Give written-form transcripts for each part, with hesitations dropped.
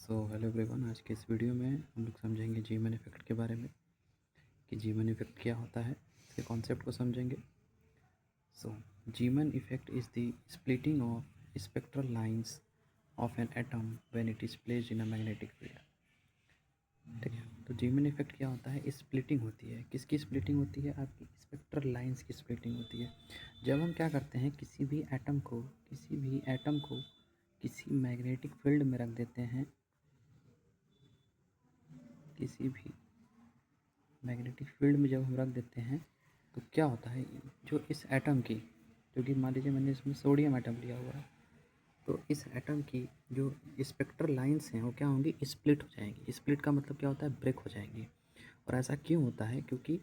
Hello everyone, आज के इस वीडियो में हम लोग समझेंगे जीमन इफेक्ट के बारे में कि जीमन इफेक्ट क्या होता है। इसके कॉन्सेप्ट को समझेंगे। जीमन effect is the splitting of spectral lines of an atom when it is placed in a magnetic field. ठीक है, तो जीमन इफेक्ट क्या होता है? स्प्लिटिंग होती है। किसकी स्प्लिटिंग होती है? आपकी स्पेक्ट्रल लाइंस की स्प्लिटिंग होती है। जब हम क्या करते हैं, किसी भी एटम को किसी मैग्नेटिक फील्ड में रख देते हैं, किसी भी मैग्नेटिक फील्ड में जब हम रख देते हैं तो क्या होता है, जो इस एटम की, जो कि मान लीजिए मैंने इसमें सोडियम एटम लिया हुआ है, तो इस एटम की जो स्पेक्ट्रल लाइंस हैं वो क्या होंगी? स्प्लिट हो जाएंगी। स्प्लिट का मतलब क्या होता है? ब्रेक हो जाएंगी। और ऐसा क्यों होता है? क्योंकि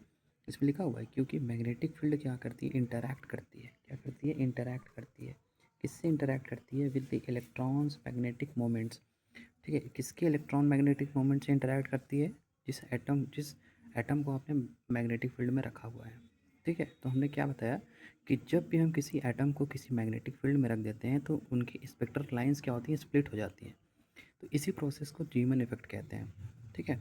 इसमें लिखा हुआ है, क्योंकि मैग्नेटिक फील्ड क्या करती है? इंटरैक्ट करती है। क्या करती है? इंटरैक्ट करती है। किससे इंटरैक्ट करती है? With the electrons magnetic moments. ठीक है, किसके इलेक्ट्रॉन मैग्नेटिक मोमेंट से इंटरैक्ट करती है? जिस एटम को आपने मैग्नेटिक फील्ड में रखा हुआ है। ठीक है, तो हमने क्या बताया कि जब भी हम किसी एटम को किसी मैग्नेटिक फील्ड में रख देते हैं तो उनकी स्पेक्ट्रल लाइंस क्या होती हैं? स्प्लिट हो जाती हैं। तो इसी प्रोसेस को जीमन इफेक्ट कहते हैं। ठीक है,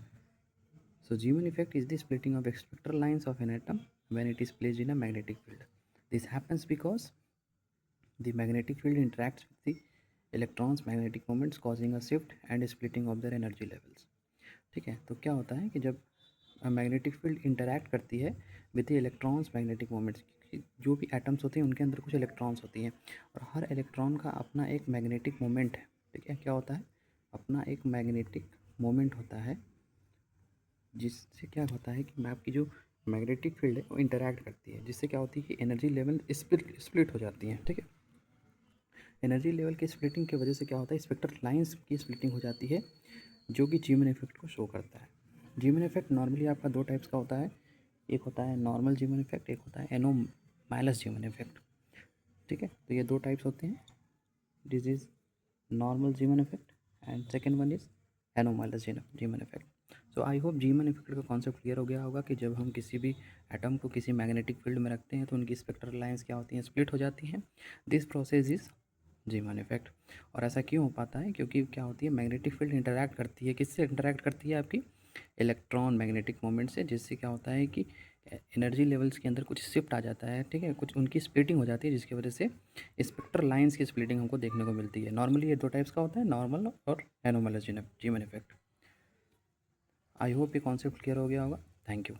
so Zeeman effect is the splitting of spectral lines of an atom when it is placed in a magnetic field. This happens because the magnetic field interacts with the electrons magnetic moments causing a shift and splitting of their energy levels। ठीक है, तो क्या होता है कि जब magnetic field interact करती है with the electrons magnetic moments, जो भी एटम्स होते हैं उनके अंदर कुछ इलेक्ट्रॉन्स होती हैं और हर इलेक्ट्रॉन का अपना एक मैग्नेटिक मोमेंट है। ठीक है, क्या होता है? अपना एक मैग्नेटिक मोमेंट होता है, जिससे क्या होता है कि आपकी जो मैग्नेटिक फील्ड है वो इंटरैक्ट करती है, जिससे क्या होती है कि एनर्जी लेवल स्प्लिट हो जाती हैं। ठीक है, एनर्जी लेवल की स्प्लिटिंग की वजह से क्या होता है? स्पेक्ट्रल लाइंस की स्प्लिटिंग हो जाती है, जो कि जीमन इफेक्ट को शो करता है। जीमन इफेक्ट नॉर्मली आपका दो टाइप्स का होता है। एक होता है नॉर्मल जीमन इफेक्ट, एक होता है एनोमाइलस जीमन इफेक्ट। ठीक है, तो ये दो टाइप्स होते हैं। This is normal Zeeman effect and second one is anomalous Zeeman effect. So I hope Zeeman effect का कॉन्सेप्ट क्लियर हो गया होगा कि जब हम किसी भी एटम को किसी मैग्नेटिक फील्ड में रखते हैं तो उनकी स्पेक्ट्रल लाइंस क्या होती हैं? स्प्लिट हो जाती हैं। This process is जीमन effect. और ऐसा क्यों हो पाता है? क्योंकि क्या होती है, मैग्नेटिक फील्ड इंटरैक्ट करती है। किससे इंटरैक्ट करती है? आपकी इलेक्ट्रॉन मैग्नेटिक मोमेंट से, जिससे क्या होता है कि एनर्जी लेवल्स के अंदर कुछ शिफ्ट आ जाता है। ठीक है, कुछ उनकी स्प्लिटिंग हो जाती है, जिसकी वजह से स्पेक्ट्रल लाइंस की स्प्लिटिंग हमको देखने को मिलती है। नॉर्मली ये दो टाइप्स का होता है, नॉर्मल और एनोमलस जीमन इफेक्ट। आई होप ये कॉन्सेप्ट क्लियर हो गया होगा। Thank you.